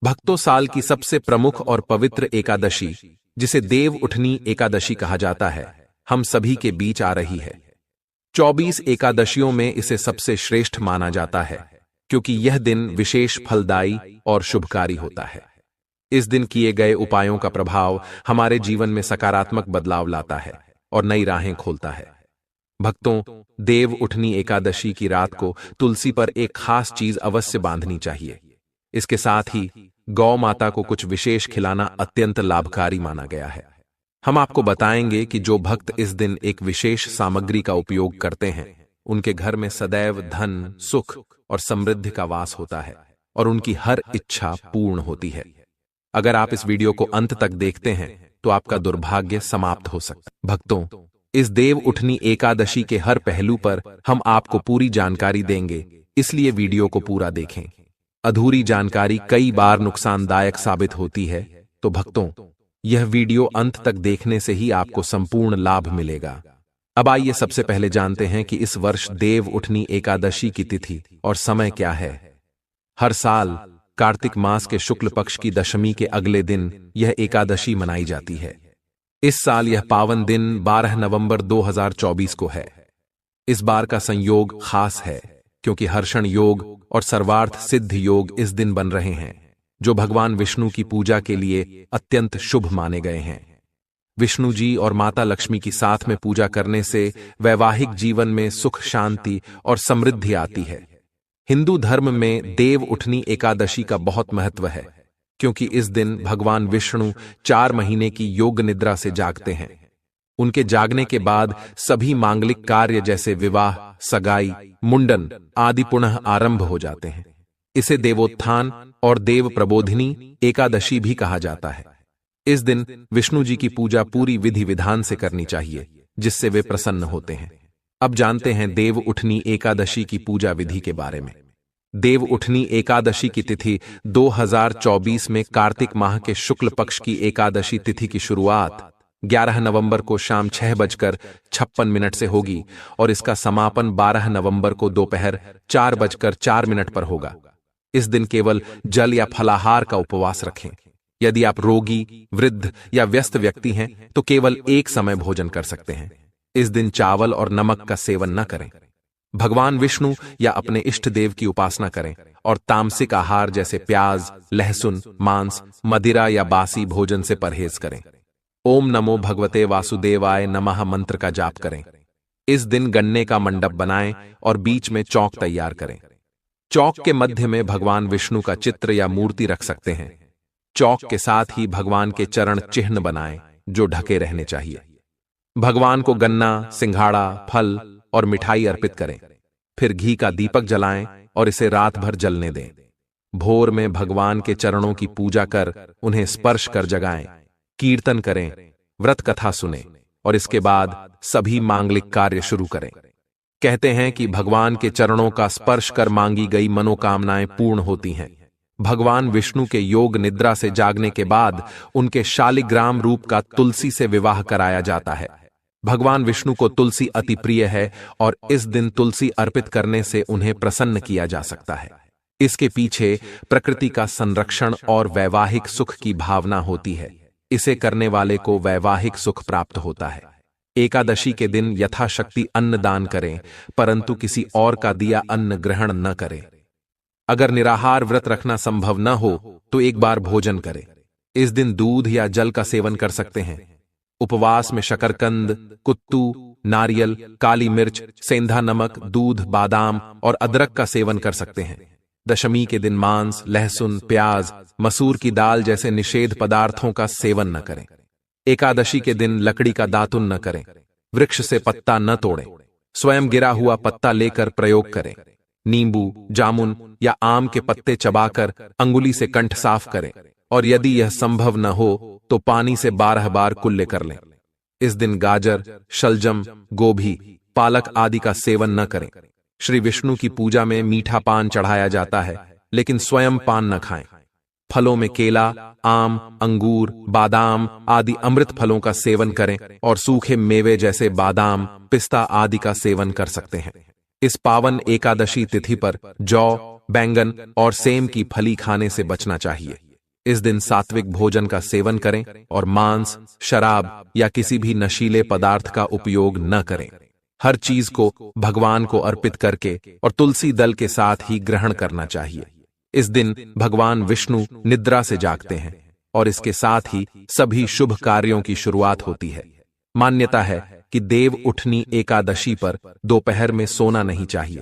भक्तों, साल की सबसे प्रमुख और पवित्र एकादशी, जिसे देव उठनी एकादशी कहा जाता है, हम सभी के बीच आ रही है। 24 एकादशियों में इसे सबसे श्रेष्ठ माना जाता है, क्योंकि यह दिन विशेष फलदायी और शुभकारी होता है। इस दिन किए गए उपायों का प्रभाव हमारे जीवन में सकारात्मक बदलाव लाता है और नई राहें खोलता है। भक्तों, देव उठनी एकादशी की रात को तुलसी पर एक खास चीज अवश्य बांधनी चाहिए। इसके साथ ही गौ माता को कुछ विशेष खिलाना अत्यंत लाभकारी माना गया है। हम आपको बताएंगे कि जो भक्त इस दिन एक विशेष सामग्री का उपयोग करते हैं, उनके घर में सदैव धन, सुख और समृद्धि का वास होता है और उनकी हर इच्छा पूर्ण होती है। अगर आप इस वीडियो को अंत तक देखते हैं तो आपका दुर्भाग्य समाप्त हो सकता है। भक्तों, इस देव उठनी एकादशी के हर पहलू पर हम आपको पूरी जानकारी देंगे, इसलिए वीडियो को पूरा देखें। अधूरी जानकारी कई बार नुकसानदायक साबित होती है, तो भक्तों, यह वीडियो अंत तक देखने से ही आपको संपूर्ण लाभ मिलेगा। अब आइए सबसे पहले जानते हैं कि इस वर्ष देव उठनी एकादशी की तिथि और समय क्या है। हर साल कार्तिक मास के शुक्ल पक्ष की दशमी के अगले दिन यह एकादशी मनाई जाती है। इस साल यह पावन दिन 12 नवंबर 2024 को है। इस बार का संयोग खास है, क्योंकि हर्षण योग और सर्वार्थ सिद्ध योग इस दिन बन रहे हैं, जो भगवान विष्णु की पूजा के लिए अत्यंत शुभ माने गए हैं। विष्णु जी और माता लक्ष्मी की साथ में पूजा करने से वैवाहिक जीवन में सुख, शांति और समृद्धि आती है। हिंदू धर्म में देव उठनी एकादशी का बहुत महत्व है, क्योंकि इस दिन भगवान विष्णु 4 महीने की योग निद्रा से जागते हैं। उनके जागने के बाद सभी मांगलिक कार्य जैसे विवाह, सगाई, मुंडन आदि पुनः आरंभ हो जाते हैं। इसे देवोत्थान और देव प्रबोधिनी एकादशी भी कहा जाता है। इस दिन विष्णु जी की पूजा पूरी विधि विधान से करनी चाहिए, जिससे वे प्रसन्न होते हैं। अब जानते हैं देव उठनी एकादशी की पूजा विधि के बारे में। देव उठनी एकादशी की तिथि 2024 में कार्तिक माह के शुक्ल पक्ष की एकादशी तिथि की शुरुआत 11 नवंबर को शाम 6:56 से होगी और इसका समापन 12 नवंबर को दोपहर 4:04 पर होगा। इस दिन केवल जल या फलाहार का उपवास रखें। यदि आप रोगी, वृद्ध या व्यस्त व्यक्ति हैं तो केवल एक समय भोजन कर सकते हैं। इस दिन चावल और नमक का सेवन न करें। भगवान विष्णु या अपने इष्ट देव की उपासना करें और तामसिक आहार जैसे प्याज, लहसुन, मांस, मदिरा या बासी भोजन से परहेज करें। ओम नमो भगवते वासुदेवाय नमः मंत्र का जाप करें। इस दिन गन्ने का मंडप बनाएं और बीच में चौक तैयार करें। चौक के मध्य में भगवान विष्णु का चित्र या मूर्ति रख सकते हैं। चौक के साथ ही भगवान के चरण चिन्ह बनाएं, जो ढके रहने चाहिए। भगवान को गन्ना, सिंघाड़ा, फल और मिठाई अर्पित करें। फिर घी का दीपक जलाएं और इसे रात भर जलने दें। भोर में भगवान के चरणों की पूजा कर उन्हें स्पर्श कर जगाएं, कीर्तन करें, व्रत कथा सुनें और इसके बाद सभी मांगलिक कार्य शुरू करें। कहते हैं कि भगवान के चरणों का स्पर्श कर मांगी गई मनोकामनाएं पूर्ण होती हैं। भगवान विष्णु के योग निद्रा से जागने के बाद उनके शालिग्राम रूप का तुलसी से विवाह कराया जाता है। भगवान विष्णु को तुलसी अति प्रिय है और इस दिन तुलसी अर्पित करने से उन्हें प्रसन्न किया जा सकता है। इसके पीछे प्रकृति का संरक्षण और वैवाहिक सुख की भावना होती है। इसे करने वाले को वैवाहिक सुख प्राप्त होता है। एकादशी के दिन यथाशक्ति अन्न दान करें, परंतु किसी और का दिया अन्न ग्रहण न करें। अगर निराहार व्रत रखना संभव न हो तो एक बार भोजन करें। इस दिन दूध या जल का सेवन कर सकते हैं। उपवास में शकरकंद, कुत्तू, नारियल, काली मिर्च, सेंधा नमक, दूध, बादाम और अदरक का सेवन कर सकते हैं। दशमी के दिन मांस, लहसुन, प्याज, मसूर की दाल जैसे निषेध पदार्थों का सेवन न करें। एकादशी के दिन लकड़ी का दातुन न करें। वृक्ष से पत्ता न तोड़ें। स्वयं गिरा हुआ पत्ता लेकर प्रयोग करें। नींबू, जामुन या आम के पत्ते चबाकर अंगुली से कंठ साफ करें और यदि यह संभव न हो तो पानी से 12 बार कुल्ले कर लें। इस दिन गाजर, शलजम, गोभी, पालक आदि का सेवन न करें। श्री विष्णु की पूजा में मीठा पान चढ़ाया जाता है, लेकिन स्वयं पान न खाएं। फलों में केला, आम, अंगूर, बादाम आदि अमृत फलों का सेवन करें और सूखे मेवे जैसे बादाम, पिस्ता आदि का सेवन कर सकते हैं। इस पावन एकादशी तिथि पर जौ, बैंगन और सेम की फली खाने से बचना चाहिए। इस दिन सात्विक भोजन का सेवन करें और मांस, शराब या किसी भी नशीले पदार्थ का उपयोग न करें। हर चीज को भगवान को अर्पित करके और तुलसी दल के साथ ही ग्रहण करना चाहिए। इस दिन भगवान विष्णु निद्रा से जागते हैं और इसके साथ ही सभी शुभ कार्यों की शुरुआत होती है। मान्यता है कि देव उठनी एकादशी पर दोपहर में सोना नहीं चाहिए।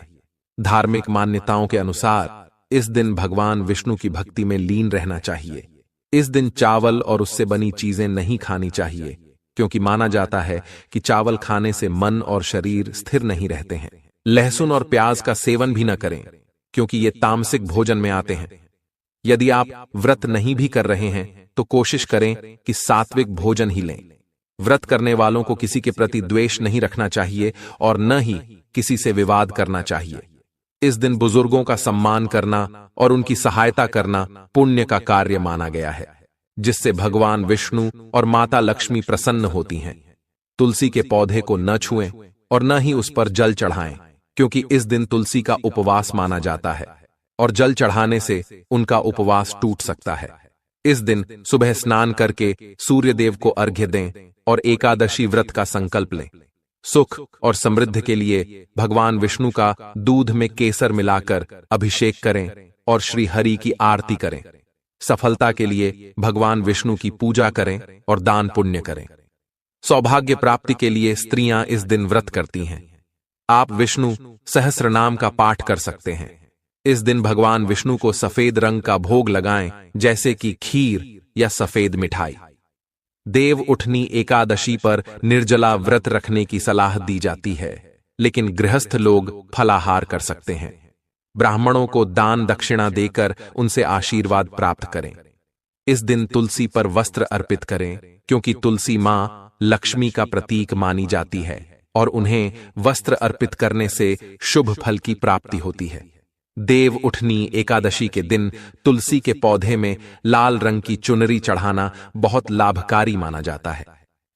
धार्मिक मान्यताओं के अनुसार इस दिन भगवान विष्णु की भक्ति में लीन रहना चाहिए। इस दिन चावल और उससे बनी चीजें नहीं खानी चाहिए, क्योंकि माना जाता है कि चावल खाने से मन और शरीर स्थिर नहीं रहते हैं। लहसुन और प्याज का सेवन भी न करें, क्योंकि ये तामसिक भोजन में आते हैं। यदि आप व्रत नहीं भी कर रहे हैं तो कोशिश करें कि सात्विक भोजन ही लें। व्रत करने वालों को किसी के प्रति द्वेष नहीं रखना चाहिए और न ही किसी से विवाद करना चाहिए। इस दिन बुजुर्गों का सम्मान करना और उनकी सहायता करना पुण्य का कार्य माना गया है, जिससे भगवान विष्णु और माता लक्ष्मी प्रसन्न होती हैं। तुलसी के पौधे को न छुएं और न ही उस पर जल चढ़ाएं, क्योंकि इस दिन तुलसी का उपवास माना जाता है और जल चढ़ाने से उनका उपवास टूट सकता है। इस दिन सुबह स्नान करके सूर्य देव को अर्घ्य दें और एकादशी व्रत का संकल्प लें। सुख और समृद्धि के लिए भगवान विष्णु का दूध में केसर मिलाकर अभिषेक करें और श्री हरि की आरती करें। सफलता के लिए भगवान विष्णु की पूजा करें और दान पुण्य करें। सौभाग्य प्राप्ति के लिए स्त्रियां इस दिन व्रत करती हैं। आप विष्णु सहस्रनाम का पाठ कर सकते हैं। इस दिन भगवान विष्णु को सफेद रंग का भोग लगाएं, जैसे कि खीर या सफेद मिठाई। देव उठनी एकादशी पर निर्जला व्रत रखने की सलाह दी जाती है, लेकिन गृहस्थ लोग फलाहार कर सकते हैं। ब्राह्मणों को दान दक्षिणा देकर उनसे आशीर्वाद प्राप्त करें। इस दिन तुलसी पर वस्त्र अर्पित करें, क्योंकि तुलसी मां लक्ष्मी का प्रतीक मानी जाती है और उन्हें वस्त्र अर्पित करने से शुभ फल की प्राप्ति होती है। देव उठनी एकादशी के दिन तुलसी के पौधे में लाल रंग की चुनरी चढ़ाना बहुत लाभकारी माना जाता है।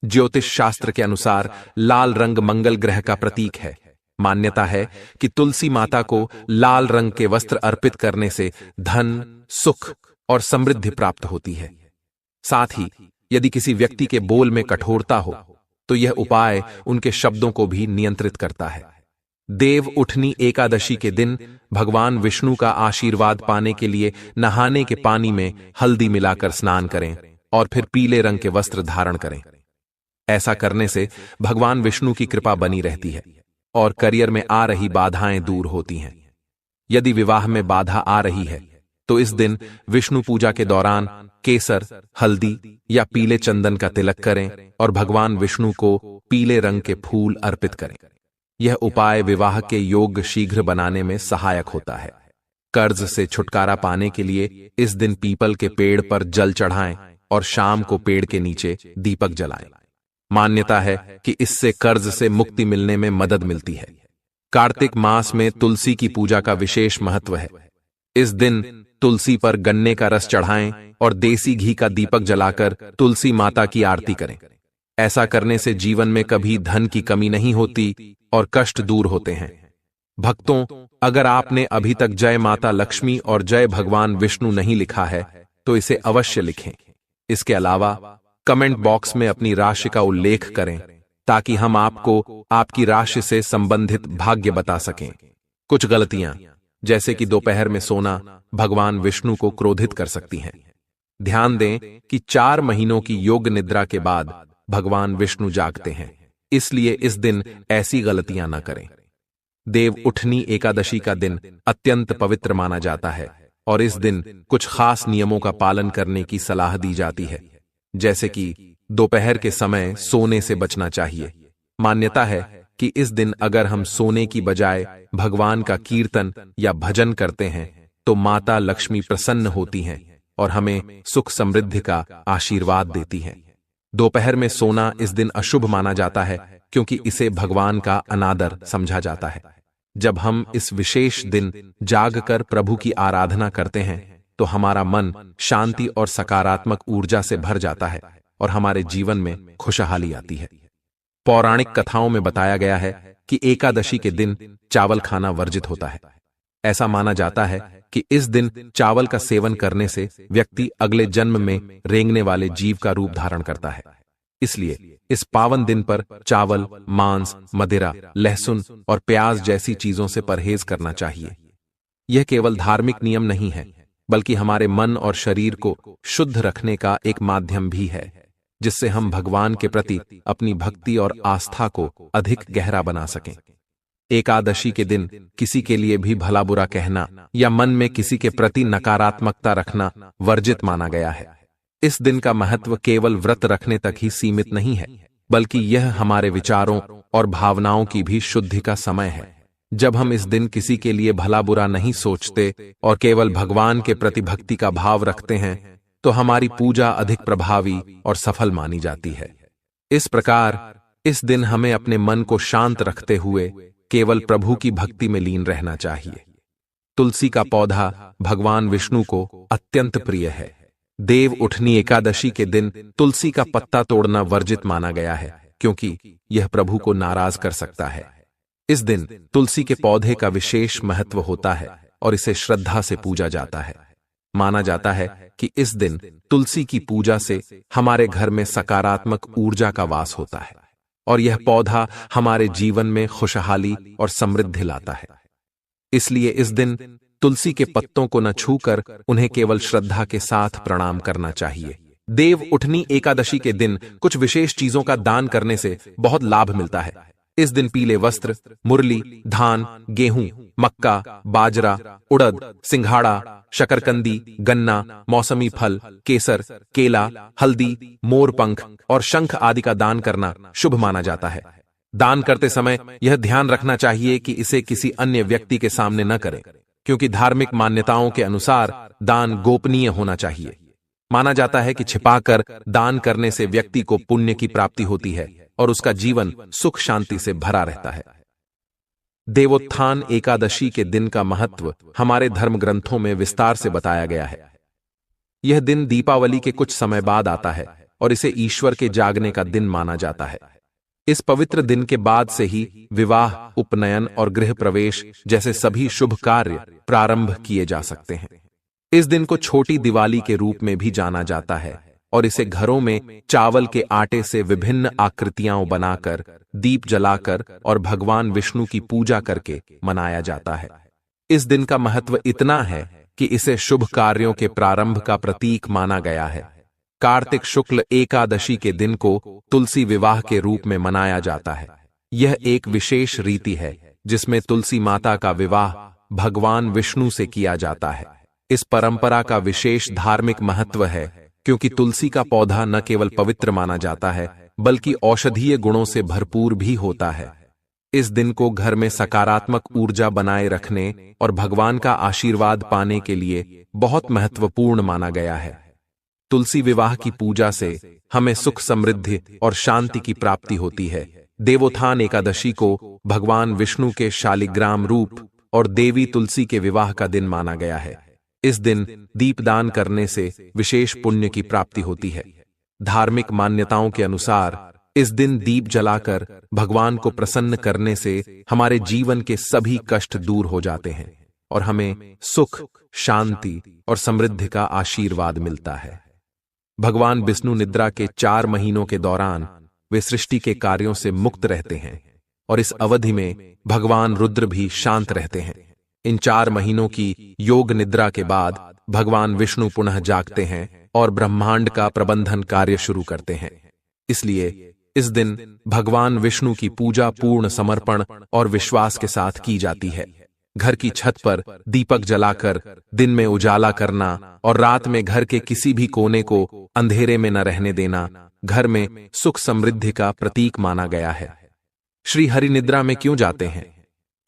ज्योतिष शास्त्र के अनुसार लाल रंग मंगल ग्रह का प्रतीक है। मान्यता है कि तुलसी माता को लाल रंग के वस्त्र अर्पित करने से धन, सुख और समृद्धि प्राप्त होती है। साथ ही यदि किसी व्यक्ति के बोल में कठोरता हो तो यह उपाय उनके शब्दों को भी नियंत्रित करता है। देव उठनी एकादशी के दिन भगवान विष्णु का आशीर्वाद पाने के लिए नहाने के पानी में हल्दी मिलाकर स्नान करें और फिर पीले रंग के वस्त्र धारण करें। ऐसा करने से भगवान विष्णु की कृपा बनी रहती है और करियर में आ रही बाधाएं दूर होती हैं। यदि विवाह में बाधा आ रही है तो इस दिन विष्णु पूजा के दौरान केसर, हल्दी या पीले चंदन का तिलक करें और भगवान विष्णु को पीले रंग के फूल अर्पित करें। यह उपाय विवाह के योग्य शीघ्र बनाने में सहायक होता है। कर्ज से छुटकारा पाने के लिए इस दिन पीपल के पेड़ पर जल चढ़ाएं और शाम को पेड़ के नीचे दीपक जलाएं। मान्यता है कि इससे कर्ज से मुक्ति मिलने में मदद मिलती है। कार्तिक मास में तुलसी की पूजा का विशेष महत्व है। इस दिन तुलसी पर गन्ने का रस चढ़ाएं और देसी घी का दीपक जलाकर तुलसी माता की आरती करें। ऐसा करने से जीवन में कभी धन की कमी नहीं होती और कष्ट दूर होते हैं। भक्तों, अगर आपने अभी तक जय माता लक्ष्मी और जय भगवान विष्णु नहीं लिखा है तो इसे अवश्य लिखें। इसके अलावा कमेंट बॉक्स में अपनी राशि का उल्लेख करें, ताकि हम आपको आपकी राशि से संबंधित भाग्य बता सकें। कुछ गलतियां, जैसे कि दोपहर में सोना, भगवान विष्णु को क्रोधित कर सकती हैं। ध्यान दें कि 4 महीनों की योग निद्रा के बाद भगवान विष्णु जागते हैं, इसलिए इस दिन ऐसी गलतियां न करें। देव उठनी एकादशी का दिन अत्यंत पवित्र माना जाता है और इस दिन कुछ खास नियमों का पालन करने की सलाह दी जाती है, जैसे कि दोपहर के समय सोने से बचना चाहिए। मान्यता है कि इस दिन अगर हम सोने की बजाय भगवान का कीर्तन या भजन करते हैं तो माता लक्ष्मी प्रसन्न होती हैं और हमें सुख समृद्धि का आशीर्वाद देती हैं। दोपहर में सोना इस दिन अशुभ माना जाता है, क्योंकि इसे भगवान का अनादर समझा जाता है। जब हम इस विशेष दिन जागकर प्रभु की आराधना करते हैं तो हमारा मन शांति और सकारात्मक ऊर्जा से भर जाता है और हमारे जीवन में खुशहाली आती है। पौराणिक कथाओं में बताया गया है कि एकादशी के दिन चावल खाना वर्जित होता है। ऐसा माना जाता है कि इस दिन चावल का सेवन करने से व्यक्ति अगले जन्म में रेंगने वाले जीव का रूप धारण करता है। इसलिए इस पावन दिन पर चावल, मांस, मदिरा, लहसुन और प्याज जैसी चीजों से परहेज करना चाहिए। यह केवल धार्मिक नियम नहीं है, बल्कि हमारे मन और शरीर को शुद्ध रखने का एक माध्यम भी है, जिससे हम भगवान के प्रति अपनी भक्ति और आस्था को अधिक गहरा बना सकें। एकादशी के दिन किसी के लिए भी भला बुरा कहना या मन में किसी के प्रति नकारात्मकता रखना वर्जित माना गया है। इस दिन का महत्व केवल व्रत रखने तक ही सीमित नहीं है, बल्कि यह हमारे विचारों और भावनाओं की भी शुद्धि का समय है। जब हम इस दिन किसी के लिए भला बुरा नहीं सोचते और केवल भगवान के प्रति भक्ति का भाव रखते हैं, तो हमारी पूजा अधिक प्रभावी और सफल मानी जाती है। इस प्रकार इस दिन हमें अपने मन को शांत रखते हुए केवल प्रभु की भक्ति में लीन रहना चाहिए। तुलसी का पौधा भगवान विष्णु को अत्यंत प्रिय है। देव उठनी एकादशी के दिन तुलसी का पत्ता तोड़ना वर्जित माना गया है, क्योंकि यह प्रभु को नाराज कर सकता है। इस दिन तुलसी के पौधे का विशेष महत्व होता है और इसे श्रद्धा से पूजा जाता है। माना जाता है कि इस दिन तुलसी की पूजा से हमारे घर में सकारात्मक ऊर्जा का वास होता है और यह पौधा हमारे जीवन में खुशहाली और समृद्धि लाता है। इसलिए इस दिन तुलसी के पत्तों को न छूकर उन्हें केवल श्रद्धा के साथ प्रणाम करना चाहिए। देव उठनी एकादशी के दिन कुछ विशेष चीजों का दान करने से बहुत लाभ मिलता है। इस दिन पीले वस्त्र, मुरली, धान, गेहूं, मक्का, बाजरा, उड़द, सिंघाड़ा, शकरकंदी, गन्ना, मौसमी फल, केसर, केला, हल्दी, मोरपंख और शंख आदि का दान करना शुभ माना जाता है। दान करते समय यह ध्यान रखना चाहिए कि इसे किसी अन्य व्यक्ति के सामने न करें, क्योंकि धार्मिक मान्यताओं के अनुसार दान गोपनीय होना चाहिए। माना जाता है कि छिपाकर दान करने से व्यक्ति को पुण्य की प्राप्ति होती है और उसका जीवन सुख शांति से भरा रहता है। देवोत्थान एकादशी के दिन का महत्व हमारे धर्म ग्रंथों में विस्तार से बताया गया है। यह दिन दीपावली के कुछ समय बाद आता है और इसे ईश्वर के जागने का दिन माना जाता है। इस पवित्र दिन के बाद से ही विवाह, उपनयन और गृह प्रवेश जैसे सभी शुभ कार्य प्रारंभ किए जा सकते हैं। इस दिन को छोटी दिवाली के रूप में भी जाना जाता है और इसे घरों में चावल के आटे से विभिन्न आकृतियां बनाकर, दीप जलाकर और भगवान विष्णु की पूजा करके मनाया जाता है। इस दिन का महत्व इतना है कि इसे शुभ कार्यों के प्रारंभ का प्रतीक माना गया है। कार्तिक शुक्ल एकादशी के दिन को तुलसी विवाह के रूप में मनाया जाता है। यह एक विशेष रीति है जिसमें तुलसी माता का विवाह भगवान विष्णु से किया जाता है। इस परंपरा का विशेष धार्मिक महत्व है, क्योंकि तुलसी का पौधा न केवल पवित्र माना जाता है, बल्कि औषधीय गुणों से भरपूर भी होता है। इस दिन को घर में सकारात्मक ऊर्जा बनाए रखने और भगवान का आशीर्वाद पाने के लिए बहुत महत्वपूर्ण माना गया है। तुलसी विवाह की पूजा से हमें सुख, समृद्धि और शांति की प्राप्ति होती है। देवोत्थान एकादशी को भगवान विष्णु के शालिग्राम रूप और देवी तुलसी के विवाह का दिन माना गया है। इस दिन दीपदान करने से विशेष पुण्य की प्राप्ति होती है। धार्मिक मान्यताओं के अनुसार इस दिन दीप जलाकर भगवान को प्रसन्न करने से हमारे जीवन के सभी कष्ट दूर हो जाते हैं और हमें सुख, शांति और समृद्धि का आशीर्वाद मिलता है। भगवान विष्णु निद्रा के 4 महीनों के दौरान वे सृष्टि के कार्यों से मुक्त रहते हैं और इस अवधि में भगवान रुद्र भी शांत रहते हैं। इन 4 महीनों की योग निद्रा के बाद भगवान विष्णु पुनः जागते हैं और ब्रह्मांड का प्रबंधन कार्य शुरू करते हैं। इसलिए इस दिन भगवान विष्णु की पूजा पूर्ण समर्पण और विश्वास के साथ की जाती है। घर की छत पर दीपक जलाकर दिन में उजाला करना और रात में घर के किसी भी कोने को अंधेरे में न रहने देना घर में सुख समृद्धि का प्रतीक माना गया है। श्री हरि निद्रा में क्यों जाते हैं?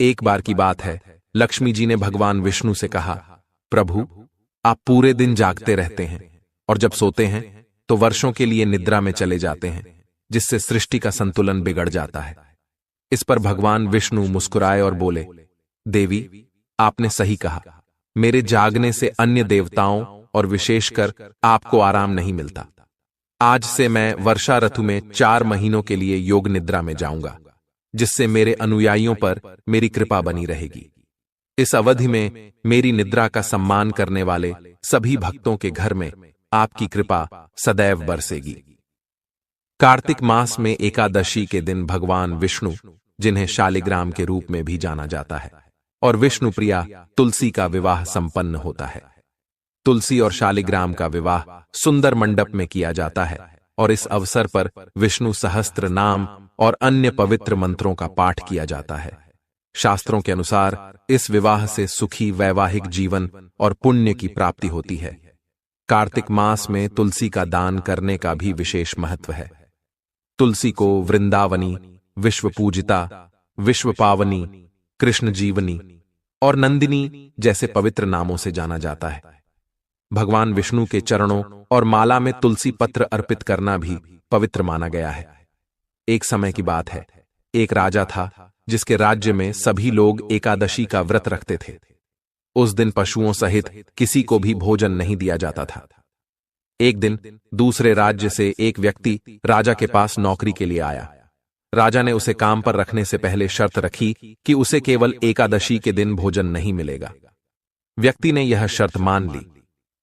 एक बार की बात है, लक्ष्मी जी ने भगवान विष्णु से कहा, प्रभु आप पूरे दिन जागते रहते हैं और जब सोते हैं तो वर्षों के लिए निद्रा में चले जाते हैं, जिससे सृष्टि का संतुलन बिगड़ जाता है। इस पर भगवान विष्णु मुस्कुराए और बोले, देवी आपने सही कहा, मेरे जागने से अन्य देवताओं और विशेषकर आपको आराम नहीं मिलता। आज से मैं वर्षा ऋतु में 4 महीनों के लिए योग निद्रा में जाऊंगा, जिससे मेरे अनुयायियों पर मेरी कृपा बनी रहेगी। इस अवधि में मेरी निद्रा का सम्मान करने वाले सभी भक्तों के घर में आपकी कृपा सदैव बरसेगी। कार्तिक मास में एकादशी के दिन भगवान विष्णु, जिन्हें शालिग्राम के रूप में भी जाना जाता है, और विष्णु प्रिया तुलसी का विवाह संपन्न होता है। तुलसी और शालिग्राम का विवाह सुंदर मंडप में किया जाता है और इस अवसर पर विष्णु सहस्त्र नाम और अन्य पवित्र मंत्रों का पाठ किया जाता है। शास्त्रों के अनुसार इस विवाह से सुखी वैवाहिक जीवन और पुण्य की प्राप्ति होती है। कार्तिक मास में तुलसी का दान करने का भी विशेष महत्व है। तुलसी को वृंदावनी, विश्व पूजिता, विश्व पावनी, कृष्ण जीवनी और नंदिनी जैसे पवित्र नामों से जाना जाता है। भगवान विष्णु के चरणों और माला में तुलसी पत्र अर्पित करना भी पवित्र माना गया है। एक समय की बात है, एक राजा था जिसके राज्य में सभी लोग एकादशी का व्रत रखते थे। उस दिन पशुओं सहित किसी को भी भोजन नहीं दिया जाता था। एक दिन दूसरे राज्य से एक व्यक्ति राजा के पास नौकरी के लिए आया। राजा ने उसे काम पर रखने से पहले शर्त रखी कि उसे केवल एकादशी के दिन भोजन नहीं मिलेगा। व्यक्ति ने यह शर्त मान ली,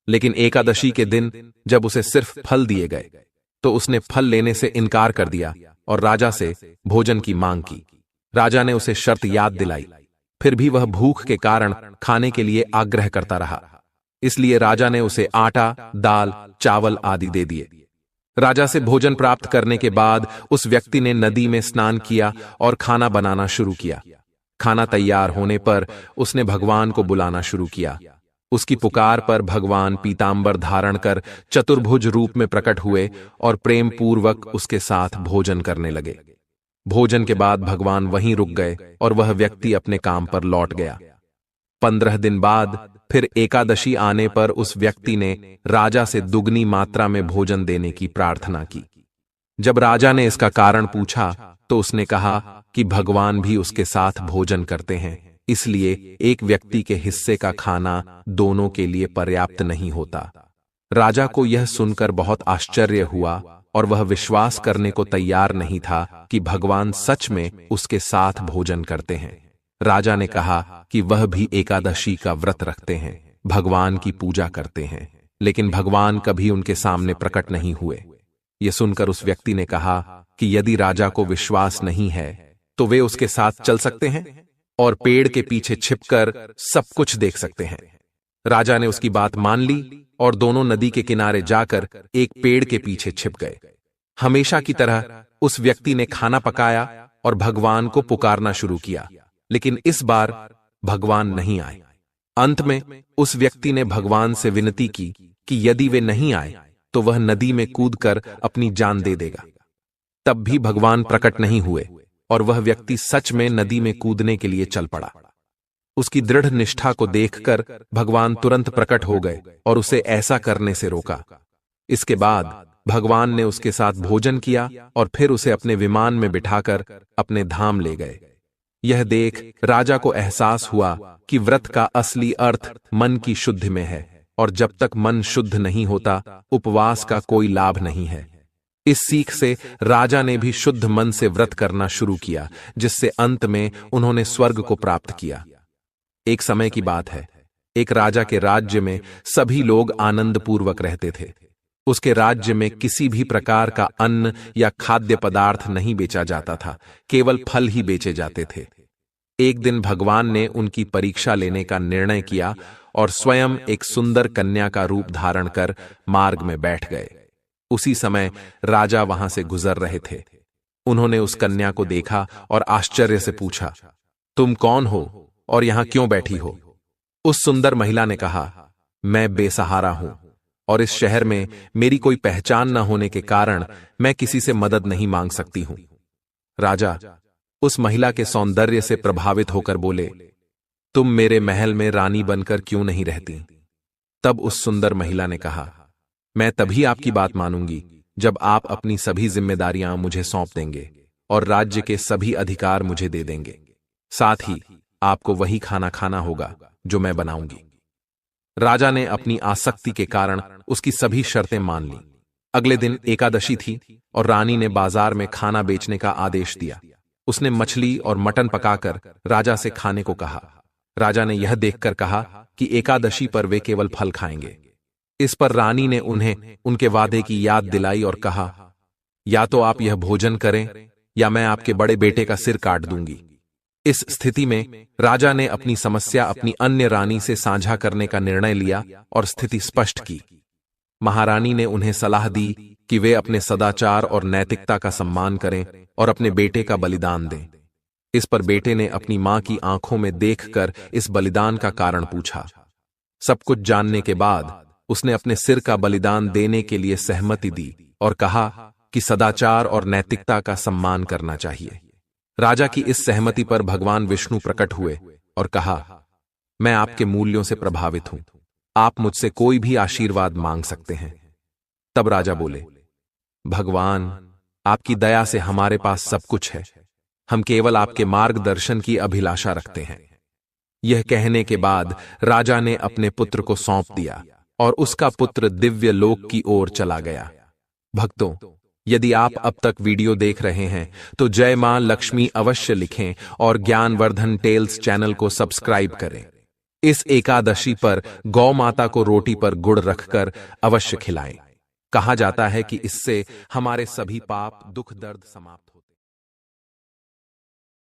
लेकिन एकादशी के दिन जब उसे सिर्फ फल दिए गए तो उसने फल लेने से इनकार कर दिया और राजा से भोजन की मांग की। राजा ने उसे शर्त याद दिलाई, फिर भी वह भूख के कारण खाने के लिए आग्रह करता रहा। इसलिए राजा ने उसे आटा, दाल, चावल आदि दे दिए। राजा से भोजन प्राप्त करने के बाद उस व्यक्ति ने नदी में स्नान किया और खाना बनाना शुरू किया। खाना तैयार होने पर उसने भगवान को बुलाना शुरू किया। उसकी पुकार पर भगवान पीतांबर धारण कर चतुर्भुज रूप में प्रकट हुए और प्रेम पूर्वक उसके साथ भोजन करने लगे। भोजन के बाद भगवान वहीं रुक गए और वह व्यक्ति अपने काम पर लौट गया। 15 दिन बाद फिर एकादशी आने पर उस व्यक्ति ने राजा से दुगनी मात्रा में भोजन देने की प्रार्थना की। जब राजा ने इसका कारण पूछा तो उसने कहा कि भगवान भी उसके साथ भोजन करते हैं, इसलिए एक व्यक्ति के हिस्से का खाना दोनों के लिए पर्याप्त नहीं होता। राजा को यह सुनकर बहुत आश्चर्य हुआ और वह विश्वास करने को तैयार नहीं था कि भगवान सच में उसके साथ भोजन करते हैं। राजा ने कहा कि वह भी एकादशी का व्रत रखते हैं, भगवान की पूजा करते हैं, लेकिन भगवान कभी उनके सामने प्रकट नहीं हुए। यह सुनकर उस व्यक्ति ने कहा कि यदि राजा को विश्वास नहीं है तो वे उसके साथ चल सकते हैं और पेड़ के पीछे छिपकर सब कुछ देख सकते हैं। राजा ने उसकी बात मान ली और दोनों नदी के किनारे जाकर एक पेड़ के पीछे छिप गए। हमेशा की तरह उस व्यक्ति ने खाना पकाया और भगवान को पुकारना शुरू किया, लेकिन इस बार भगवान नहीं आए। अंत में उस व्यक्ति ने भगवान से विनती की कि यदि वे नहीं आए तो वह नदी में कूदकर अपनी जान दे देगा। तब भी भगवान प्रकट नहीं हुए और वह व्यक्ति सच में नदी में कूदने के लिए चल पड़ा। उसकी दृढ़ निष्ठा को देखकर भगवान तुरंत प्रकट हो गए और उसे ऐसा करने से रोका। इसके बाद भगवान ने उसके साथ भोजन किया और फिर उसे अपने विमान में बिठाकर अपने धाम ले गए। यह देख राजा को एहसास हुआ कि व्रत का असली अर्थ मन की शुद्धि में है और जब तक मन शुद्ध नहीं होता उपवास का कोई लाभ नहीं है। इस सीख से राजा ने भी शुद्ध मन से व्रत करना शुरू किया, जिससे अंत में उन्होंने स्वर्ग को प्राप्त किया। एक समय की बात है, एक राजा के राज्य में सभी लोग आनंद पूर्वक रहते थे। उसके राज्य में किसी भी प्रकार का अन्न या खाद्य पदार्थ नहीं बेचा जाता था, केवल फल ही बेचे जाते थे। एक दिन भगवान ने उनकी परीक्षा लेने का निर्णय किया और स्वयं एक सुंदर कन्या का रूप धारण कर मार्ग में बैठ गए। उसी समय राजा वहां से गुजर रहे थे। उन्होंने उस कन्या को देखा और आश्चर्य से पूछा, तुम कौन हो और यहां क्यों बैठी हो? उस सुंदर महिला ने कहा, मैं बेसहारा हूं और इस शहर में मेरी कोई पहचान न होने के कारण मैं किसी से मदद नहीं मांग सकती हूं। राजा उस महिला के सौंदर्य से प्रभावित होकर बोले, तुम मेरे महल में रानी बनकर क्यों नहीं रहती? तब उस सुंदर महिला ने कहा, मैं तभी आपकी बात मानूंगी जब आप अपनी सभी जिम्मेदारियां मुझे सौंप देंगे और राज्य के सभी अधिकार मुझे दे देंगे। साथ ही आपको वही खाना खाना होगा जो मैं बनाऊंगी। राजा ने अपनी आसक्ति के कारण उसकी सभी शर्तें मान ली। अगले दिन एकादशी थी और रानी ने बाजार में खाना बेचने का आदेश दिया। उसने मछली और मटन पकाकर राजा से खाने को कहा। राजा ने यह देखकर कहा कि एकादशी पर वे केवल फल खाएंगे। इस पर रानी ने उन्हें उनके वादे की याद दिलाई और कहा, या तो आप यह भोजन करें या मैं आपके बड़े बेटे का सिर काट दूंगी। इस स्थिति में राजा ने अपनी समस्या अपनी अन्य रानी से साझा करने का निर्णय लिया और स्थिति स्पष्ट की। महारानी ने उन्हें सलाह दी कि वे अपने सदाचार और नैतिकता का सम्मान करें और अपने बेटे का बलिदान दें। इस पर बेटे ने अपनी मां की आंखों में देखकर इस बलिदान का कारण पूछा। सब कुछ जानने के बाद उसने अपने सिर का बलिदान देने के लिए सहमति दी और कहा कि सदाचार और नैतिकता का सम्मान करना चाहिए। राजा की इस सहमति पर भगवान विष्णु प्रकट हुए और कहा, मैं आपके मूल्यों से प्रभावित हूं, आप मुझसे कोई भी आशीर्वाद मांग सकते हैं। तब राजा बोले, भगवान, आपकी दया से हमारे पास सब कुछ है, हम केवल आपके मार्गदर्शन की अभिलाषा रखते हैं। यह कहने के बाद राजा ने अपने पुत्र को सौंप दिया और उसका पुत्र दिव्य लोक की ओर चला गया। भक्तों, यदि आप अब तक वीडियो देख रहे हैं तो जय मां लक्ष्मी अवश्य लिखें और ज्ञानवर्धन टेल्स चैनल को सब्सक्राइब करें। इस एकादशी पर गौ माता को रोटी पर गुड़ रखकर अवश्य खिलाएं। कहा जाता है कि इससे हमारे सभी पाप, दुख, दर्द समाप्त हो